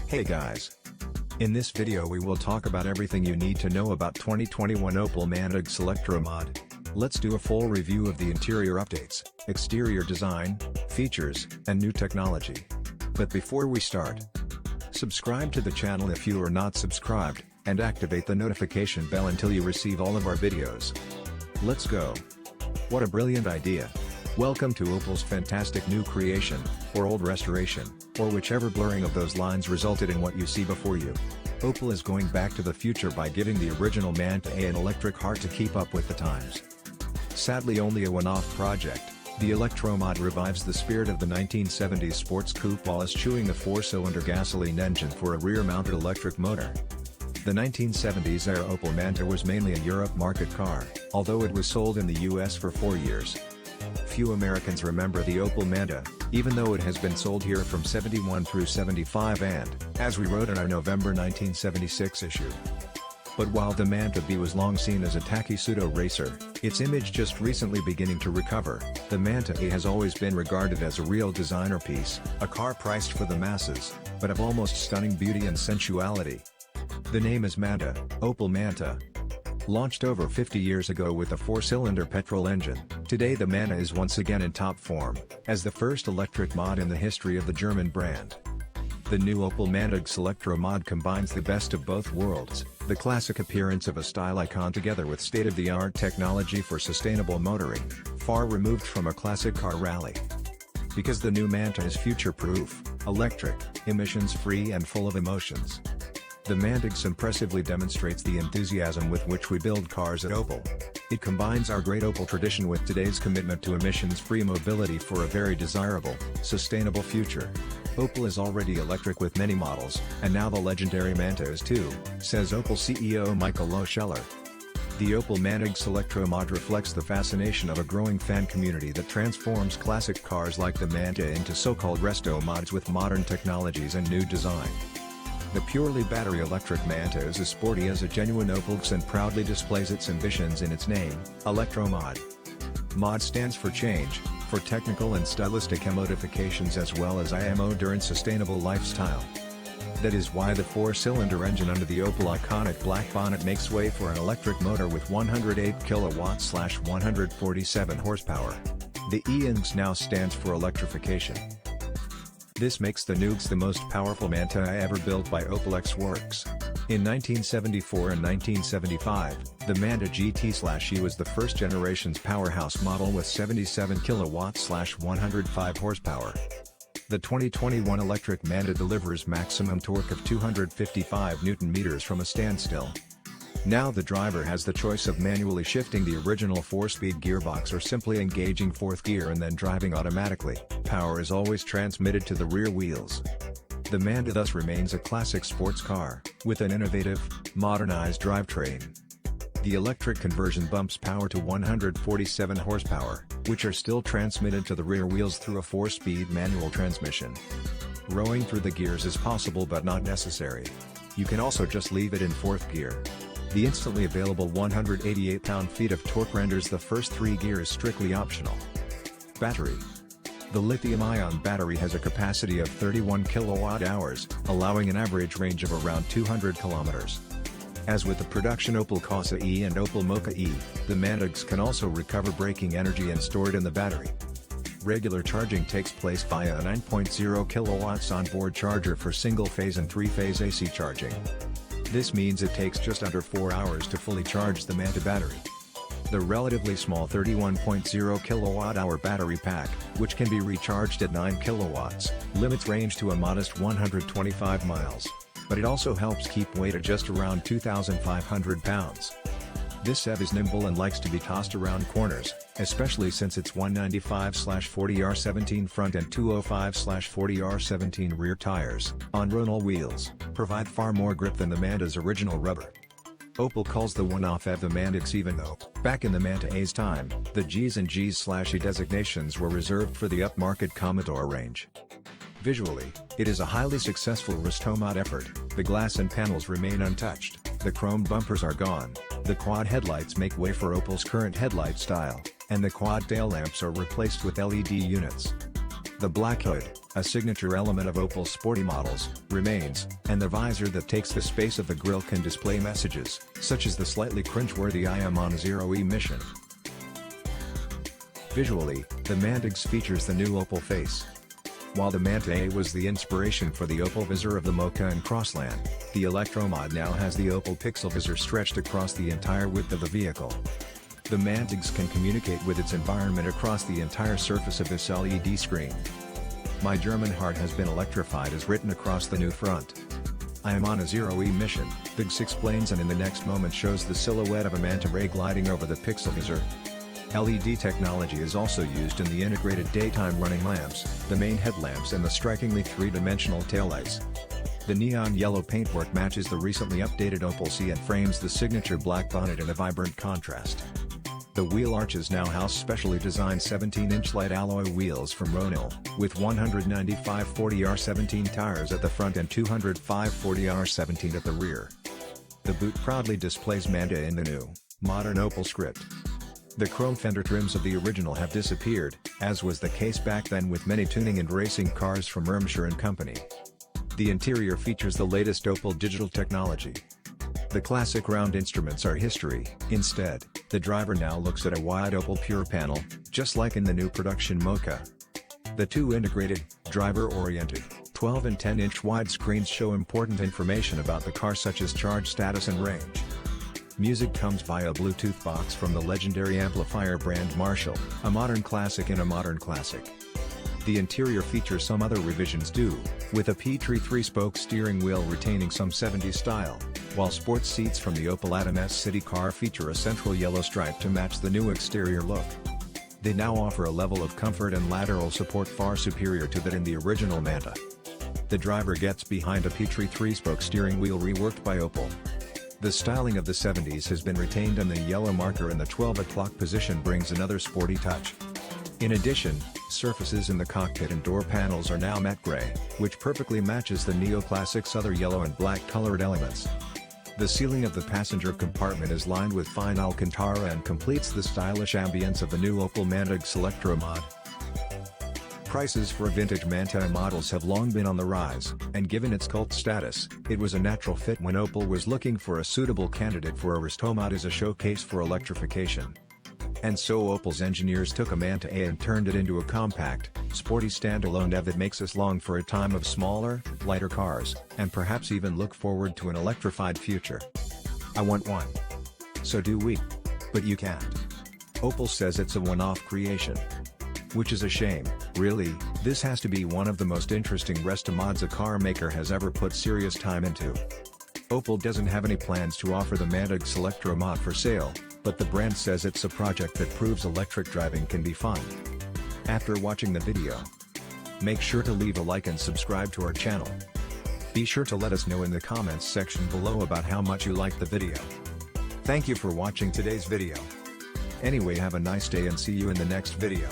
Hey guys! In this video we will talk about everything you need to know about 2021 Opel MantaGSeElektroMOD. Let's do a full review of the interior updates, exterior design, features, and new technology. But before we start, subscribe to the channel if you are not subscribed, and activate the notification bell until you receive all of our videos. Let's go! What a brilliant idea! Welcome to Opel's fantastic new creation, or old restoration, or whichever blurring of those lines resulted in what you see before you. Opel is going back to the future by giving the original Manta an electric heart to keep up with the times. Sadly only a one-off project, the ElektroMOD revives the spirit of the 1970s sports coupe while eschewing a 4-cylinder gasoline engine for a rear-mounted electric motor. The 1970s-era Opel Manta was mainly a Europe market car, although it was sold in the US for 4 years. Few Americans remember the Opel Manta, even though it has been sold here from 71 through 75 and, as we wrote in our November 1976 issue. But while the Manta B was long seen as a tacky pseudo-racer, its image just recently beginning to recover, the Manta A has always been regarded as a real designer piece, a car priced for the masses, but of almost stunning beauty and sensuality. The name is Manta, Opel Manta. Launched over 50 years ago with a 4-cylinder petrol engine, today the Manta is once again in top form, as the first electric mod in the history of the German brand. The new Opel MantaGSeElektroMOD combines the best of both worlds, the classic appearance of a style icon together with state-of-the-art technology for sustainable motoring, far removed from a classic car rally. Because the new Manta is future-proof, electric, emissions-free and full of emotions. The MantaGS impressively demonstrates the enthusiasm with which we build cars at Opel. It combines our great Opel tradition with today's commitment to emissions-free mobility for a very desirable, sustainable future. Opel is already electric with many models, and now the legendary Manta is too, says Opel CEO Michael Loscheller. The Opel MantaGSeElektroMOD reflects the fascination of a growing fan community that transforms classic cars like the Manta into so-called resto mods with modern technologies and new design. The purely battery electric Manta is as sporty as a genuine Opel GS and proudly displays its ambitions in its name, ElektroMOD. MOD stands for change, for technical and stylistic modifications as well as IMO and sustainable lifestyle. That is why the 4-cylinder engine under the Opel iconic black bonnet makes way for an electric motor with 108 kW/147 horsepower. The ENGS now stands for electrification. This makes the new GS the most powerful Manta ever built by Opel X Works. In 1974 and 1975, the Manta GT/E was the first generation's powerhouse model with 77 kW/105 horsepower. The 2021 electric Manta delivers maximum torque of 255 Nm from a standstill. Now the driver has the choice of manually shifting the original 4-speed gearbox or simply engaging 4th gear and then driving automatically. Power is always transmitted to the rear wheels. The Manta thus remains a classic sports car, with an innovative, modernized drivetrain. The electric conversion bumps power to 147 horsepower, which are still transmitted to the rear wheels through a 4-speed manual transmission. Rowing through the gears is possible but not necessary. You can also just leave it in 4th gear. The instantly available 188 pound-feet of torque renders the first 3 gears strictly optional. Battery. The lithium-ion battery has a capacity of 31 kWh, allowing an average range of around 200 km. As with the production Opel Corsa E and Opel Mokka E, the MantaGS can also recover braking energy and store it in the battery. Regular charging takes place via a 9.0 kW onboard charger for single-phase and 3-phase AC charging. This means it takes just under 4 hours to fully charge the Manta battery. The relatively small 31.0 kWh battery pack, which can be recharged at 9 kW, limits range to a modest 125 miles. But it also helps keep weight at just around 2,500 pounds. This EV is nimble and likes to be tossed around corners, especially since its 195/40R17 front and 205/40R17 rear tires, on Ronal wheels, provide far more grip than the Manta's original rubber. Opel calls the one-off EV the MantaGS even though, back in the Manta A's time, the Gs and Gs/E designations were reserved for the upmarket Commodore range. Visually, it is a highly successful ElektroMOD effort. The glass and panels remain untouched, the chrome bumpers are gone, the quad headlights make way for Opel's current headlight style, and the quad tail lamps are replaced with LED units. The black hood, a signature element of Opel's sporty models, remains, and the visor that takes the space of the grille can display messages, such as the slightly cringeworthy "I am on a zero-E mission." Visually, the MantaGS features the new Opel face. While the Manta A was the inspiration for the Opel visor of the Mocha and Crossland, the ElektroMOD now has the Opel Pixel visor stretched across the entire width of the vehicle. The MantaGS can communicate with its environment across the entire surface of this LED screen. "My German heart has been electrified" is written across the new front. "I am on a zero-E mission," the GS explains, and in the next moment shows the silhouette of a manta ray gliding over the Pixel visor. LED technology is also used in the integrated daytime running lamps, the main headlamps and the strikingly three-dimensional taillights. The neon yellow paintwork matches the recently updated Opel C and frames the signature black bonnet in a vibrant contrast. The wheel arches now house specially designed 17-inch light alloy wheels from Ronil, with 195 40R17 tires at the front and 205 40R17 at the rear. The boot proudly displays Manta in the new, modern Opel script. The chrome fender trims of the original have disappeared, as was the case back then with many tuning and racing cars from Irmscher & Company. The interior features the latest Opel digital technology. The classic round instruments are history. Instead, the driver now looks at a wide Opel Pure panel, just like in the new production Mocha. The two integrated, driver-oriented, 12 and 10-inch widescreens show important information about the car such as charge status and range. Music comes via a Bluetooth box from the legendary amplifier brand Marshall, a modern classic in a modern classic. The interior features some other revisions too, with a Petree 3-spoke steering wheel retaining some 70s style, while sports seats from the Opel Adam S city car feature a central yellow stripe to match the new exterior look. They now offer a level of comfort and lateral support far superior to that in the original Manta. The driver gets behind a Petree 3-spoke steering wheel reworked by Opel. The styling of the 70s has been retained, and the yellow marker in the 12 o'clock position brings another sporty touch. In addition, surfaces in the cockpit and door panels are now matte gray, which perfectly matches the neoclassic's other yellow and black colored elements. The ceiling of the passenger compartment is lined with fine Alcantara and completes the stylish ambience of the new Opel MantaGSeElektroMOD. Prices for vintage Manta models have long been on the rise, and given its cult status, it was a natural fit when Opel was looking for a suitable candidate for a ElektroMOD as a showcase for electrification. And so Opel's engineers took a Manta A and turned it into a compact, sporty standalone EV that makes us long for a time of smaller, lighter cars, and perhaps even look forward to an electrified future. I want one. So do we. But you can't. Opel says it's a one-off creation. Which is a shame, really. This has to be one of the most interesting restomods a car maker has ever put serious time into. Opel doesn't have any plans to offer the MantaGSeElektroMOD for sale, but the brand says it's a project that proves electric driving can be fun. After watching the video, make sure to leave a like and subscribe to our channel. Be sure to let us know in the comments section below about how much you liked the video. Thank you for watching today's video. Anyway, have a nice day and see you in the next video.